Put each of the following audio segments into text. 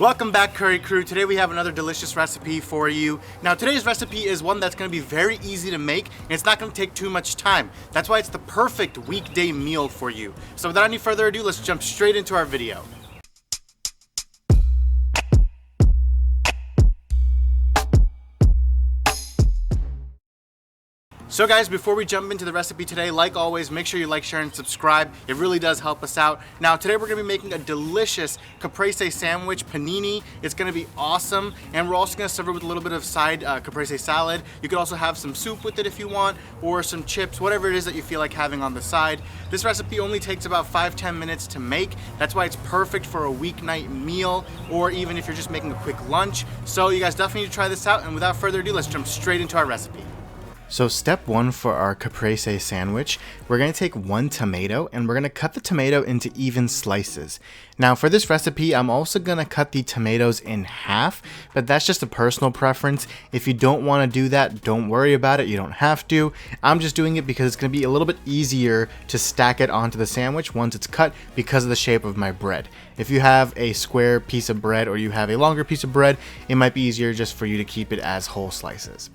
Welcome back, Curry Crew. Today we have another delicious recipe for you. Now today's recipe is one that's going to be very easy to make and it's not going to take too much time. That's why it's the perfect weekday meal for you. So without any further ado, let's jump straight into our video. So guys, before we jump into the recipe today, like always, make sure you like, share, and subscribe. It really does help us out. Now, today we're gonna be making a delicious caprese sandwich, panini. It's gonna be awesome, and we're also gonna serve it with a little bit of side caprese salad. You could also have some soup with it if you want, or some chips, whatever it is that you feel like having on the side. This recipe only takes about 5-10 minutes to make. That's why it's perfect for a weeknight meal, or even if you're just making a quick lunch. So you guys definitely need to try this out, and without further ado, let's jump straight into our recipe. So step one for our caprese sandwich, we're going to take one tomato and we're going to cut the tomato into even slices. Now for this recipe, I'm also going to cut the tomatoes in half, but that's just a personal preference. If you don't want to do that, don't worry about it. You don't have to. I'm just doing it because it's going to be a little bit easier to stack it onto the sandwich once it's cut because of the shape of my bread. If you have a square piece of bread or you have a longer piece of bread, it might be easier just for you to keep it as whole slices.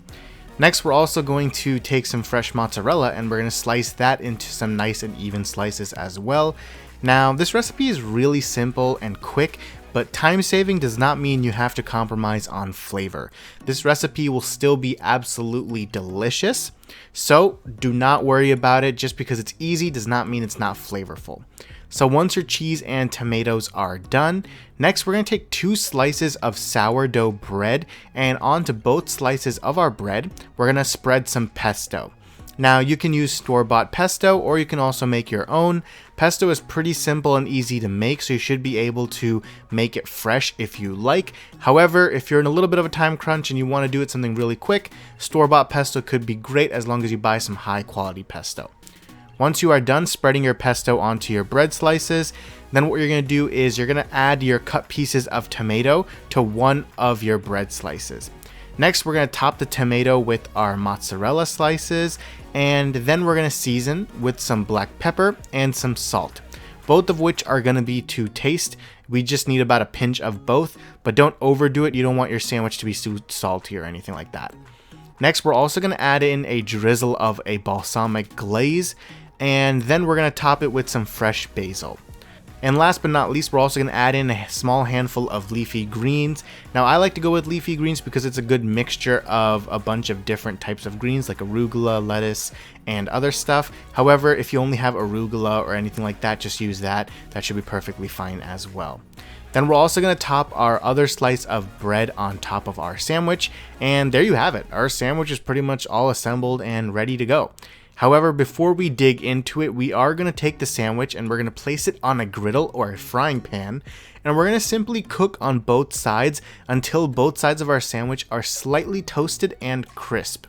Next, we're also going to take some fresh mozzarella and we're going to slice that into some nice and even slices as well. Now, this recipe is really simple and quick, but time saving does not mean you have to compromise on flavor. This recipe will still be absolutely delicious, so do not worry about it. Just because it's easy does not mean it's not flavorful. So once your cheese and tomatoes are done, next we're going to take 2 slices of sourdough bread, and onto both slices of our bread, we're going to spread some pesto. Now you can use store-bought pesto or you can also make your own. Pesto is pretty simple and easy to make, so you should be able to make it fresh if you like. However, if you're in a little bit of a time crunch and you want to do it something really quick, store-bought pesto could be great as long as you buy some high-quality pesto. Once you are done spreading your pesto onto your bread slices, then what you're going to do is you're going to add your cut pieces of tomato to one of your bread slices. Next, we're going to top the tomato with our mozzarella slices, and then we're going to season with some black pepper and some salt, both of which are going to be to taste. We just need about a pinch of both, but don't overdo it. You don't want your sandwich to be too salty or anything like that. Next, we're also going to add in a drizzle of a balsamic glaze, and then we're going to top it with some fresh basil. And last but not least, we're also going to add in a small handful of leafy greens. Now I like to go with leafy greens because it's a good mixture of a bunch of different types of greens like arugula, lettuce, and other stuff. However, if you only have arugula or anything like that, just use that. That should be perfectly fine as well. Then we're also going to top our other slice of bread on top of our sandwich, and there you have it. Our sandwich is pretty much all assembled and ready to go. However, before we dig into it, we are going to take the sandwich and we're going to place it on a griddle or a frying pan, and we're going to simply cook on both sides until both sides of our sandwich are slightly toasted and crisp.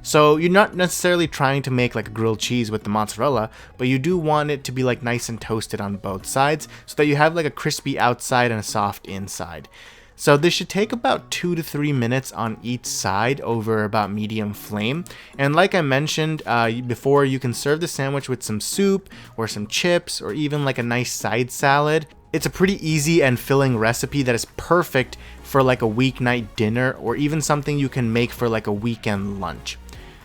So you're not necessarily trying to make like a grilled cheese with the mozzarella, but you do want it to be like nice and toasted on both sides so that you have like a crispy outside and a soft inside. So this should take about 2 to 3 minutes on each side over about medium flame. And like I mentioned before, you can serve the sandwich with some soup or some chips or even like a nice side salad. It's a pretty easy and filling recipe that is perfect for like a weeknight dinner or even something you can make for like a weekend lunch.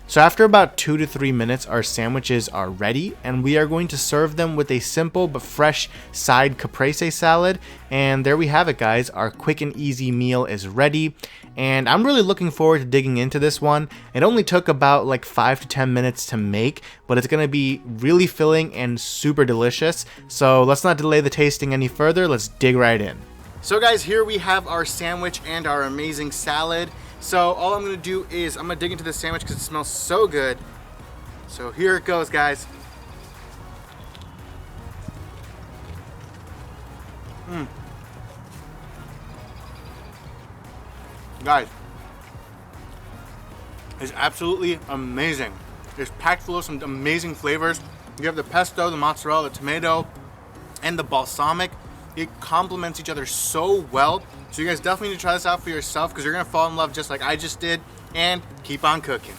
So after about 2 to 3 minutes, our sandwiches are ready, and we are going to serve them with a simple but fresh side caprese salad. And there we have it, guys. Our quick and easy meal is ready, and I'm really looking forward to digging into this one. It only took about like 5 to 10 minutes to make, but it's going to be really filling and super delicious. So let's not delay the tasting any further. Let's dig right in. So guys, here we have our sandwich and our amazing salad. So all I'm going to do is I'm going to dig into this sandwich because it smells so good. So here it goes, guys. Guys, it's absolutely amazing. It's packed full of some amazing flavors. You have the pesto, the mozzarella, the tomato, and the balsamic. It complements each other so well. So you guys definitely need to try this out for yourself because you're going to fall in love just like I just did, and keep on cooking.